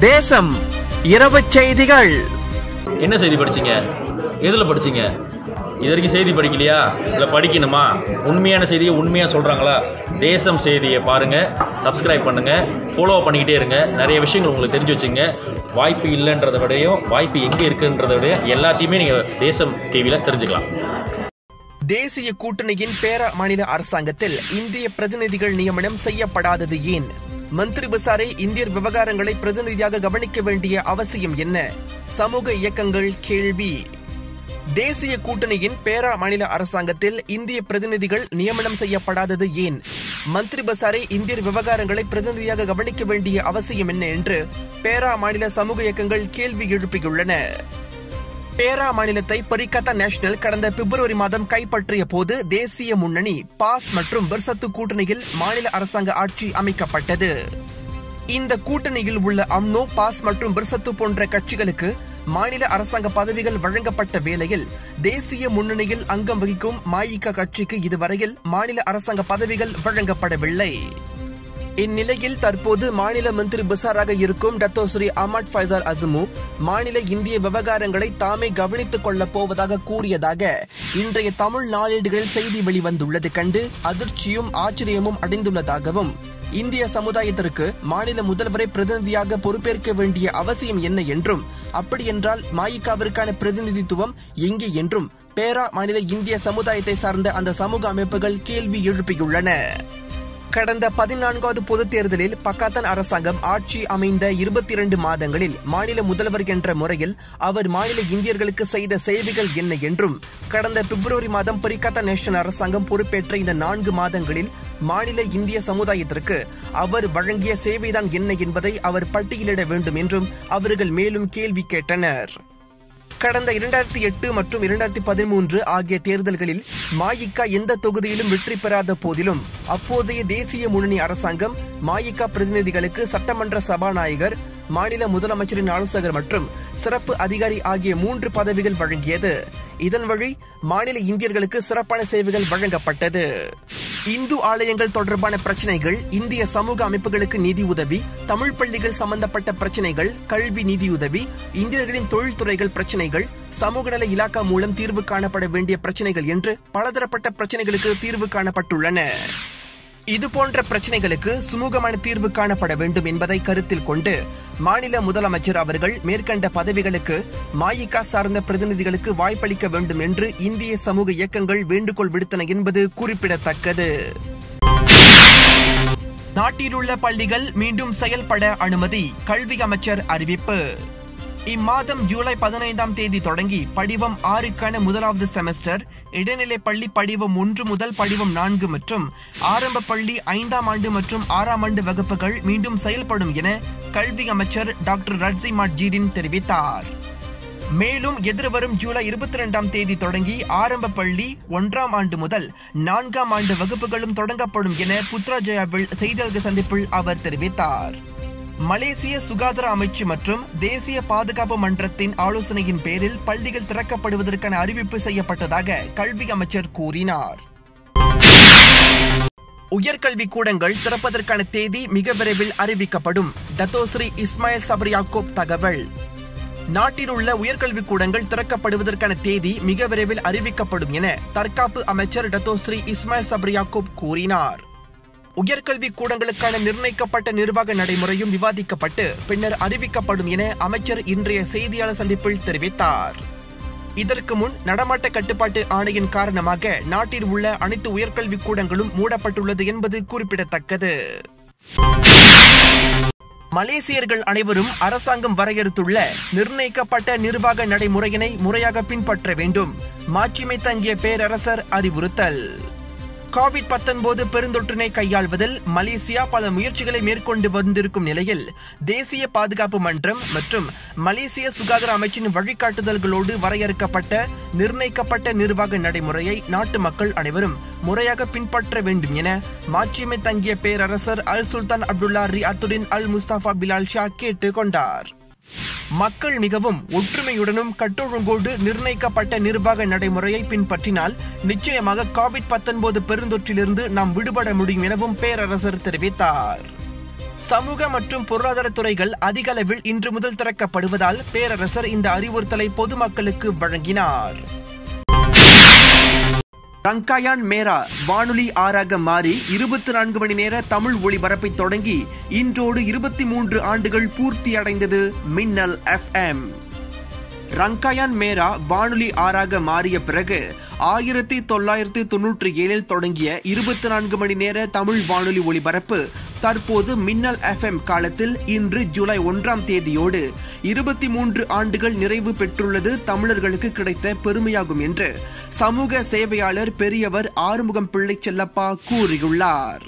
தேசம் இரவு செய்திகள். என்ன செய்தி படிச்சீங்க? எதில் படிச்சீங்க? இது வரைக்கும் செய்தி படிக்கலையா? இல்லை படிக்கணுமா? உண்மையான செய்தியை உண்மையாக சொல்கிறாங்களா? தேசம் செய்தியை பாருங்கள், சப்ஸ்கிரைப் பண்ணுங்கள், ஃபாலோ பண்ணிக்கிட்டே இருங்க. நிறைய விஷயங்கள் உங்களுக்கு தெரிஞ்சு வச்சுங்க. வாய்ப்பு இல்லைன்றதை விடையும் வாய்ப்பு எங்கே இருக்குன்றதை விடையும் எல்லாத்தையுமே நீங்கள் தேசம் டிவியில் தெரிஞ்சுக்கலாம். தேசிய கூட்டணியின் பேரா மாநில அரசாங்கத்தில் இந்திய பிரதிநிதிகள் நியமனம் செய்யப்படாதது ஏன்? மந்திரி பசாரை இந்தியர் விவகாரங்களை பிரதிநிதியாக கவனிக்க வேண்டிய அவசியம் என்ன? சமூக இயக்கங்கள் கேள்வி. தேசிய கூட்டணியின் பேரா மாநில அரசாங்கத்தில் இந்திய பிரதிநிதிகள் நியமனம் செய்யப்படாதது ஏன்? மந்திரி பசாரை இந்தியர் விவகாரங்களை பிரதிநிதியாக கவனிக்க வேண்டிய அவசியம் என்ன என்று பேரா மாநில சமூக இயக்கங்கள் கேள்வி எழுப்பியுள்ளன. பேரா மாநிலத்தை பரிகத்தா நேஷனல் கடந்த பிப்ரவரி மாதம் கைப்பற்றிய போது தேசிய முன்னணி, பாஸ் மற்றும் பிர்சத்து கூட்டணியில் மாநில அரசாங்க ஆட்சி அமைக்கப்பட்டது. இந்த கூட்டணியில் உள்ள அம்னோ, பாஸ் மற்றும் பிர்சத்து போன்ற கட்சிகளுக்கு மாநில அரசாங்க பதவிகள் வழங்கப்பட்ட வேளையில் தேசிய முன்னணியில் அங்கம் வகிக்கும் மஇக கட்சிக்கு இதுவரையில் மாநில அரசாங்க பதவிகள் வழங்கப்படவில்லை. இந்நிலையில் தற்போது மாநில மந்திரி பசாராக இருக்கும் டத்தோஸ்ரீ அஹ்மத் ஃபைசால் அஸ்மு மாநில இந்திய விவகாரங்களை தாமே கவனித்துக் கொள்ளப் போவதாக கூறியதாக இன்றைய தமிழ் நாளேடுகளில் செய்தி வெளிவந்துள்ளது கண்டு அதிர்ச்சியும் ஆச்சரியமும் அடைந்துள்ளதாகவும், இந்திய சமுதாயத்திற்கு மாநில முதல்வரை பிரதிநிதியாக பொறுப்பேற்க வேண்டிய அவசியம் என்ன என்றும், அப்படியென்றால் மஇகவிற்கான பிரதிநிதித்துவம் எங்கே என்றும் பேரா மாநில இந்திய சமுதாயத்தை சார்ந்த அந்த சமூக அமைப்புகள் கேள்வி எழுப்பியுள்ளன. கடந்த 14வது பொதுத் தேர்தலில் பக்காத்தான் அரசாங்கம் ஆட்சி அமைந்த 22 மாதங்களில் மாநில முதல்வர் என்ற முறையில் அவர் மாநில இந்தியர்களுக்கு செய்த சேவைகள் என்ன என்றும், கடந்த பிப்ரவரி மாதம் பரிகத்தா நேஷனல் அரசாங்கம் பொறுப்பேற்ற இந்த 4 மாதங்களில் மாநில இந்திய சமுதாயத்திற்கு அவர் வழங்கிய சேவைதான் என்ன என்பதை அவர் பட்டியலிட வேண்டும் என்றும் அவர்கள் மேலும் கேள்வி கேட்டனர். கடந்த 2008 மற்றும் 2013 ஆகிய தேர்தல்களில் மஇக எந்த தொகுதியிலும் வெற்றி பெறாத போதிலும் அப்போதைய தேசிய முன்னணி அரசாங்கம் மஇக பிரதிநிதிகளுக்கு சட்டமன்ற சபாநாயகர், மாநில முதலமைச்சரின் ஆலோசகர் மற்றும் சிறப்பு அதிகாரி ஆகிய 3 பதவிகள் வழங்கியது. இதன் வழி மாநில இந்தியர்களுக்கு சிறப்பான சேவைகள் வழங்கப்பட்டது. இந்து ஆலயங்கள் தொடர்பான பிரச்சனைகள், இந்திய சமூக அமைப்புகளுக்கு நிதி உதவி, தமிழ் பள்ளிகள் சம்பந்தப்பட்ட பிரச்சனைகள், கல்வி நிதியுதவி, இந்தியர்களின் தொழில்துறைகள் பிரச்சனைகள், சமூக நல இலாக்கா மூலம் தீர்வு காணப்பட வேண்டிய பிரச்சனைகள் என்று பலதரப்பட்ட பிரச்சனைகளுக்கு தீர்வு காணப்பட்டுள்ளன. இதுபோன்ற பிரச்சனைகளுக்கு சுமூகமான தீர்வு காணப்பட வேண்டும் என்பதை கருத்தில் கொண்டு மாநில முதலமைச்சர் அவர்கள் மேற்கண்ட பதவிகளுக்கு மஇக சார்ந்த பிரதிநிதிகளுக்கு வாய்ப்பளிக்க வேண்டும் என்று இந்திய சமூக இயக்கங்கள் வேண்டுகோள் விடுத்தன என்பது குறிப்பிடத்தக்கது. நாட்டிலுள்ள பள்ளிகள் மீண்டும் செயல்பட அனுமதி, கல்வி அமைச்சர் அறிவிப்பு. இம்மாதம் ஜூலை 15ஆம் தேதி தொடங்கி படிவம் 6க்கான முதலாவது செமஸ்டர், இடைநிலை பள்ளி படிவம் 1 முதல் படிவம் 4 மற்றும் ஆரம்ப பள்ளி 5ஆம் ஆண்டு மற்றும் 6ஆம் ஆண்டு வகுப்புகள் மீண்டும் செயல்படும் என கல்வி அமைச்சர் டாக்டர் ரட்ஸிமா ஜீடின் தெரிவித்தார். மேலும் எதிர்வரும் ஜூலை 22ஆம் தேதி தொடங்கி ஆரம்ப பள்ளி 1ஆம் ஆண்டு முதல் 4ஆம் ஆண்டு வகுப்புகளும் தொடங்கப்படும் என புத்ராஜயாவில் செய்தியாளர்கள் சந்திப்பில் அவர் தெரிவித்தார். மலேசிய சுகாதார அமைச்சு மற்றும் தேசிய பாதுகாப்பு மன்றத்தின் ஆலோசனையின் பேரில் பள்ளிகள் திறக்கப்படுவதற்கான அறிவிப்பு செய்யப்பட்டதாக கல்வி அமைச்சர் கூறினார். உயர்கல்வி கூடங்கள் திறப்பதற்கான தேதி மிக விரைவில் அறிவிக்கப்படும், டத்தோஸ்ரீ இஸ்மாயில் சப்ரி யாக்கூப் தகவல். நாட்டில் உள்ள உயர்கல்வி கூடங்கள் திறக்கப்படுவதற்கான தேதி மிக விரைவில் அறிவிக்கப்படும் என தற்காப்பு அமைச்சர் டத்தோஸ்ரீ இஸ்மாயில் சப்ரி யாக்கூப் கூறினார். உயர்கல்வி கூடங்களுக்கான நிர்ணயிக்கப்பட்ட நிர்வாக நடைமுறையும் விவாதிக்கப்பட்டு பின்னர் அறிவிக்கப்படும் என அமைச்சர் இன்றைய செய்தியாளர் சந்திப்பில் தெரிவித்தார். இதற்கு முன் நடமாட்ட கட்டுப்பாட்டு ஆணையின் காரணமாக நாட்டில் உள்ள அனைத்து உயர்கல்வி கூடங்களும் மூடப்பட்டுள்ளது என்பது குறிப்பிடத்தக்கது. மலேசியர்கள் அனைவரும் அரசாங்கம் வரையறுத்துள்ள நிர்ணயிக்கப்பட்ட நிர்வாக நடைமுறையினை முறையாக பின்பற்ற வேண்டும், மாட்சிமை தங்கிய பேரரசர் அறிவுறுத்தல். கோவிட்-19 பெருந்தொற்றினை கையாள்வதில் மலேசியா பல முயற்சிகளை மேற்கொண்டு வந்திருக்கும் நிலையில் தேசிய பாதுகாப்பு மன்றம் மற்றும் மலேசிய சுகாதார அமைச்சின் வழிகாட்டுதல்களோடு வரையறுக்கப்பட்ட நிர்ணயிக்கப்பட்ட நிர்வாக நடைமுறையை நாட்டு மக்கள் அனைவரும் முறையாக பின்பற்ற வேண்டும் என மாட்சிமை தங்கிய பேரரசர் அல் சுல்தான் அப்துல்லா ரியாத்துடின் அல் முஸ்தபா பிலால் ஷா கேட்டுக் கொண்டார். மக்கள் மிகவும் ஒற்றுமையுடனும் கட்டொழுங்கோடு நிர்ணயிக்கப்பட்ட நிர்வாக நடைமுறையை பின்பற்றினால் நிச்சயமாக கோவிட்-19 பெருந்தொற்றிலிருந்து நாம் விடுபட முடியும் எனவும் பேரரசர் தெரிவித்தார். சமூக மற்றும் பொருளாதார துறைகள் அதிக அளவில் இன்று முதல் திறக்கப்படுவதால் பேரரசர் இந்த அறிவுறுத்தலை பொதுமக்களுக்கு வழங்கினார். ரங்காயான் மேரா வானொலி 6ஆக மாறி 24 மணி நேர தமிழ் ஒளிபரப்பை தொடங்கி இன்றோடு 23 ஆண்டுகள் பூர்த்தி அடைந்தது மின்னல் FM. ரங்காயான் மேரா வானொலி 6ஆக மாறிய பிறகு 1997 தொடங்கிய 24 மணி நேர தமிழ் வானொலி ஒளிபரப்பு தற்போது மின்னல் FM காலத்தில் இன்று ஜூலை 1ஆம் தேதியோடு 23 ஆண்டுகள் நிறைவு பெற்றுள்ளது தமிழர்களுக்கு கிடைத்த பெருமையாகும் என்று சமூக சேவையாளர் பெரியவர் ஆறுமுகம் பிள்ளை செல்லப்பா கூறியுள்ளார்.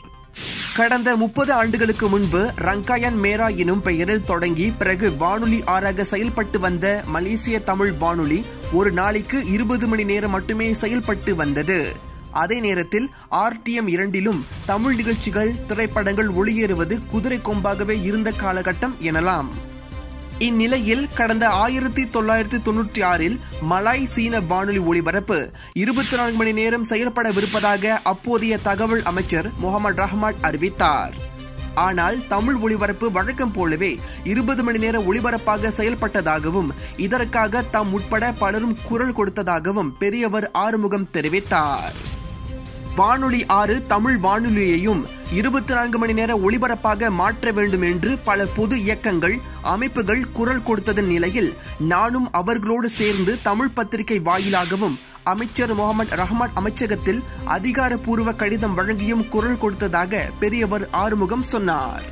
கடந்த 30 ஆண்டுகளுக்கு முன்பு ரங்காயான் மேரா எனும் பெயரில் தொடங்கி பிறகு வானொலி 6ஆக செயல்பட்டு வந்த மலேசிய தமிழ் வானொலி ஒரு நாளைக்கு 20 மணி நேரம் மட்டுமே செயல்பட்டு வந்தது. அதே நேரத்தில் RTM 2லும் தமிழ் நிகழ்ச்சிகள் திரைப்படங்கள் ஒளியேறுவது குதிரை கொம்பாகவே இருந்த காலகட்டம் எனலாம். இந்நிலையில் கடந்த 1996 மலாய் சீன வானொலி ஒளிபரப்பு 24 மணி நேரம் செயல்படவிருப்பதாக அப்போதைய தகவல் அமைச்சர் முகமது ரஹ்மான் அறிவித்தார். ஆனால் தமிழ் ஒளிபரப்பு வழக்கம் போலவே 20 மணி நேர ஒளிபரப்பாக செயல்பட்டதாகவும் இதற்காக தாம் உட்பட பலரும் குரல் கொடுத்ததாகவும் பெரியவர் ஆறுமுகம் தெரிவித்தார். வானொலி 6 தமிழ் வானொலியையும் 24 மணி நேர ஒளிபரப்பாக மாற்ற வேண்டும் என்று பல பொது இயக்கங்கள் அமைப்புகள் குரல் கொடுத்ததன் நிலையில் நானும் அவர்களோடு சேர்ந்து தமிழ் பத்திரிகை வாயிலாகவும் அமைச்சர் முகமது ரஹ்மான் அமைச்சகத்தில் அதிகாரப்பூர்வ கடிதம் வழங்கியும் குரல் கொடுத்ததாக பெரியவர் ஆறுமுகம் சொன்னார்.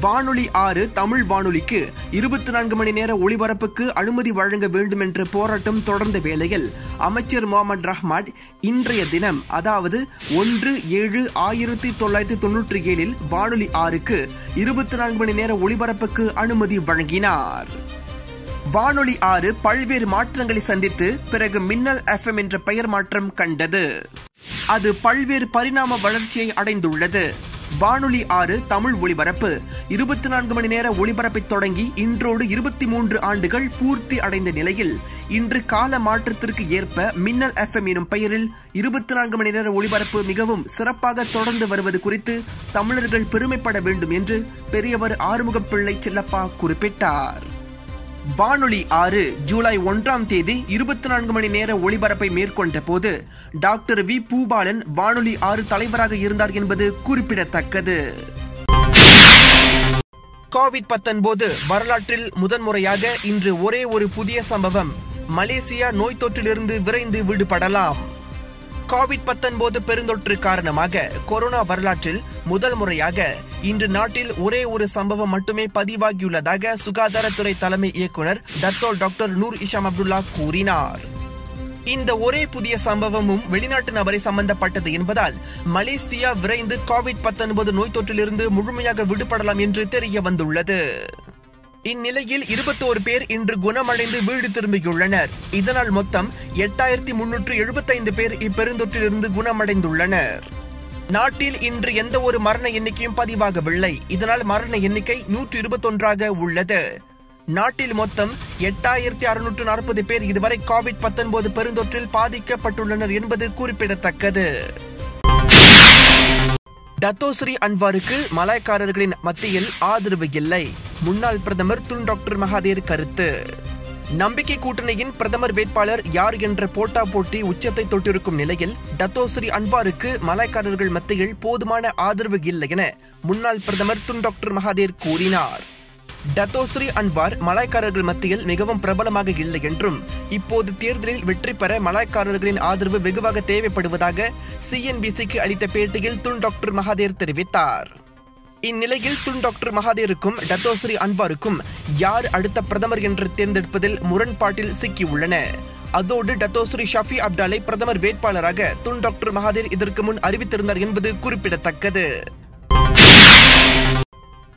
வானொலி 6 தமிழ் வானொலிக்கு 24 மணி நேர ஒளிபரப்புக்கு அனுமதி வழங்க வேண்டும் என்ற போராட்டம் தொடர்ந்த வேளையில் அமைச்சர் முகமது ரஹ்மான் இன்றைய தினம் அதாவது 1/7/1997 வானொலி 6க்கு 24 மணி நேர ஒளிபரப்புக்கு அனுமதி வழங்கினார். வானொலி 6 பல்வேறு மாற்றங்களை சந்தித்து பிறகு மின்னல் FM என்ற பெயர் மாற்றம் கண்டது. அது பல்வேறு பரிணாம வளர்ச்சியை அடைந்துள்ளது. வானொலி 6 தமிழ் ஒளிபரப்பு 24 மணி நேர ஒளிபரப்பை தொடங்கி இன்றோடு 23 ஆண்டுகள் பூர்த்தி அடைந்த நிலையில் இன்று கால மாற்றத்திற்கு ஏற்ப மின்னல் FM எனும் பெயரில் 24 மணி நேர ஒளிபரப்பு மிகவும் சிறப்பாக தொடர்ந்து வருவது குறித்து தமிழர்கள் பெருமைப்பட வேண்டும் என்று பெரியவர் ஆறுமுகம் பிள்ளை செல்லப்பா குறிப்பிட்டார். வானொலி 6 ஜூலை 1ஆம் தேதி 24 மணி நேர ஒளிபரப்பை மேற்கொண்ட போது டாக்டர் வி பூபாலன் வானொலி 6 தலைவராக இருந்தார் என்பது குறிப்பிடத்தக்கது. கோவிட்-19 வரலாற்றில் முதன்முறையாக இன்று ஒரே ஒரு புதிய சம்பவம். மலேசியா நோய் தொற்றிலிருந்து விரைந்து விடுபடலாம். கோவிட்-19 பெருந்தொற்று காரணமாக கொரோனா வரலாற்றில் முதல் முறையாக இன்று நாட்டில் ஒரே ஒரு சம்பவம் மட்டுமே பதிவாகியுள்ளதாக சுகாதாரத்துறை தலைமை இயக்குனர் டாக்டர் நூர் இஷாம் அப்துல்லா கூறினார். இந்த ஒரே புதிய சம்பவமும் வெளிநாட்டு நபரை சம்பந்தப்பட்டது என்பதால் மலேசியா விரைந்து கோவிட்-19 நோய் தொற்றிலிருந்து முழுமையாக விடுபடலாம் என்று தெரிய வந்துள்ளது. இந்நிலையில் 21 பேர் இன்று குணமடைந்து வீடு திரும்பியுள்ளனர். இதனால் மொத்தம் 8375 பேர் இப்பெருந்தொற்றிலிருந்து குணமடைந்துள்ளனர். நாட்டில் இன்று எந்த ஒரு மரண எண்ணிக்கையும் பதிவாகவில்லை. இதனால் மரண எண்ணிக்கை 121ஆக உள்ளது. நாட்டில் மொத்தம் 8640 பேர் இதுவரை கோவிட்-19 பெருந்தொற்றில் பாதிக்கப்பட்டுள்ளனர் என்பது குறிப்பிடத்தக்கது. டத்தோஸ்ரீ அன்வாருக்கு மலாய்க்காரர்களின் மத்தியில் ஆதரவு இல்லை. முன்னாள் பிரதமர் டாக்டர் மகாதீர் கருத்து. நம்பிக்கை கூட்டணியின் பிரதமர் வேட்பாளர் யார் என்ற போட்டா போட்டி உச்சத்தை தொட்டிருக்கும் நிலையில் டத்தோஸ்ரீ அன்வாருக்கு மலாய்க்காரர்கள் மத்தியில் போதுமான ஆதரவு இல்லை என முன்னாள் பிரதமர் டாக்டர் மகாதீர் கூறினார். டத்தோஸ்ரீ அன்வார் மலாய்க்காரர்கள் மத்தியில் மிகவும் பிரபலமாக இல்லை என்றும் இப்போது தேர்தலில் வெற்றி பெற மலாய்க்காரர்களின் ஆதரவு வெகுவாக தேவைப்படுவதாக CNBCக்கு அளித்த பேட்டியில் டாக்டர் மகாதீர் தெரிவித்தார். இந்நிலையில் டாக்டர் மகாதீருக்கும் டத்தோஸ்ரீ அன்வாருக்கும் யார் அடுத்த பிரதமர் என்று தேர்ந்தெடுப்பதில் முரண்பாட்டில் சிக்கியுள்ளன. அதோடு டத்தோஸ்ரீ ஷஃபி அப்டாலை பிரதமர் வேட்பாளராக டாக்டர் மகாதீர் இதற்கு முன் அறிவித்திருந்தார் என்பது குறிப்பிடத்தக்கது.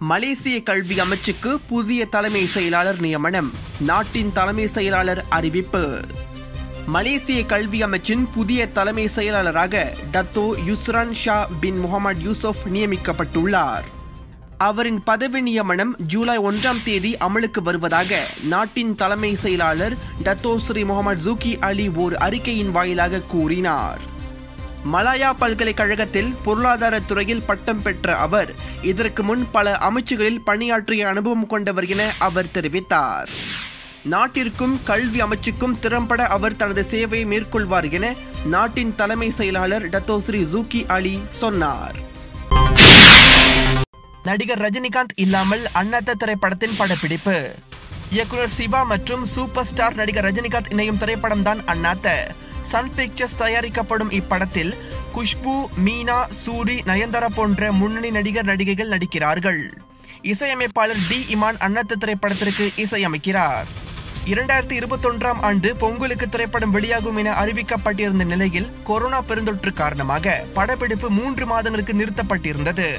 மலேசிய கல்வி அமைச்சுக்கு புதிய தலைமை செயலாளர் நியமனம். நாட்டின் தலைமை செயலாளர் அறிவிப்பு. மலேசிய கல்வி அமைச்சின் புதிய தலைமை செயலாளராக டத்தோ யுஸ்ரான் ஷா பின் முகமது யூசுப் நியமிக்கப்பட்டுள்ளார். அவரின் பதவி நியமனம் ஜூலை 1ஆம் தேதி அமலுக்கு வருவதாக நாட்டின் தலைமை செயலாளர் டத்தோ ஸ்ரீ முகமது ஜூகி அலி ஓர் அறிக்கையின் வாயிலாக கூறினார். மலாயா பல்கலைக்கழகத்தில் பொருளாதார துறையில் பட்டம் பெற்ற அவர் இதற்கு முன் பல அமைச்சுகளில் பணியாற்றிய அனுபவம் கொண்டவர் என அவர் தெரிவித்தார். நாட்டிற்கும் கல்வி அமைச்சுக்கும் திறம்பட அவர் தனது சேவையை மேற்கொள்வார் என நாட்டின் தலைமை செயலாளர் டத்தோஸ்ரீ ஜூக்கி அலி சொன்னார். நடிகர் ரஜினிகாந்த் இல்லாமல் அண்ணாத்த திரைப்படத்தின் படப்பிடிப்பு. இயக்குனர் சிவா மற்றும் சூப்பர் ஸ்டார் நடிகர் ரஜினிகாந்த் இணையும் திரைப்படம் தான் அண்ணாத்த. சன் பிக்சர்ஸ் தயாரிக்கப்படும் இப்படத்தில் குஷ்பு, மீனா, சூரி, நயன்தாரா போன்ற முன்னணி நடிகர் நடிகைகள் நடிக்கிறார்கள். இசையமைப்பாளர் டி இமான் அண்ணாத்த திரைப்படத்திற்கு இசையமைக்கிறார். 2021ஆம் ஆண்டு பொங்கலுக்கு திரைப்படம் வெளியாகும் என அறிவிக்கப்பட்டிருந்த நிலையில் கொரோனா பெருந்தொற்று காரணமாக படப்பிடிப்பு 3 மாதங்களுக்கு நிறுத்தப்பட்டிருந்தது.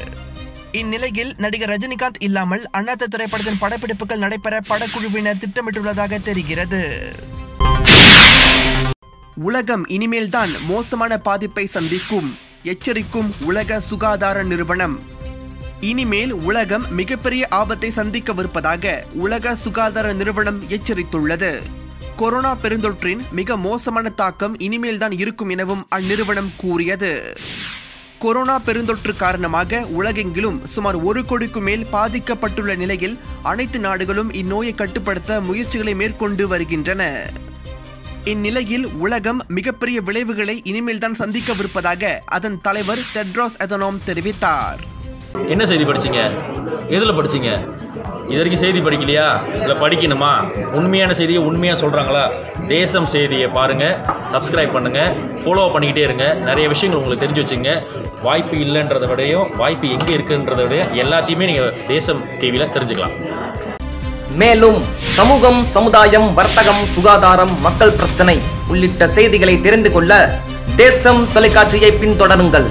இந்நிலையில் நடிகர் ரஜினிகாந்த் இல்லாமல் அண்ணாத்த திரைப்படத்தின் படப்பிடிப்புகள் நடைபெற படக்குழுவினர் திட்டமிட்டுள்ளதாக தெரிகிறது. உலகம் இனிமேல்தான் மோசமான பாதிப்பை சந்திக்கும், எச்சரிக்கும் உலக சுகாதார நிறுவனம். இனிமேல் உலகம் மிகப்பெரிய ஆபத்தை சந்திக்கவிருப்பதாக உலக சுகாதார நிறுவனம் எச்சரித்துள்ளது. கொரோனா பெருந்தொற்றின் மிக மோசமான தாக்கம் இனிமேல்தான் இருக்கும் எனவும் அந்நிறுவனம் கூறியது. கொரோனா பெருந்தொற்று காரணமாக உலகெங்கிலும் சுமார் 1 கோடிக்கும் மேல் பாதிக்கப்பட்டுள்ள நிலையில் அனைத்து நாடுகளும் இந்நோயை கட்டுப்படுத்த முயற்சிகளை மேற்கொண்டு வருகின்றன. இந்நிலையில் உலகம் மிகப்பெரிய விளைவுகளை இனிமேல்தான் சந்திக்கவிருப்பதாக அதன் தலைவர் டெட்ரோஸ் அதனோம் தெரிவித்தார். என்ன செய்தி படிச்சீங்க? எதுல படிச்சீங்க? இது வரைக்கும் செய்தி படிக்கலையா? இல்லை படிக்கணுமா? உண்மையான செய்தியை உண்மையாக சொல்கிறாங்களா? தேசம் செய்தியை பாருங்கள், சப்ஸ்கிரைப் பண்ணுங்கள், ஃபாலோ பண்ணிக்கிட்டே இருங்க. நிறைய விஷயங்கள் உங்களுக்கு தெரிஞ்சு வச்சுங்க. வாய்ப்பு இல்லைன்றதை விடையும் வாய்ப்பு எங்கே இருக்குன்றதை விடையும் எல்லாத்தையுமே நீங்கள் தேசம் டிவியில் தெரிஞ்சுக்கலாம். மேலும் சமூகம், சமுதாயம், வர்த்தகம், சுகாதாரம், மக்கள் பிரச்சனை உள்ளிட்ட செய்திகளை தெரிந்து கொள்ள தேசம் தொலைக்காட்சியை பின்தொடருங்கள்.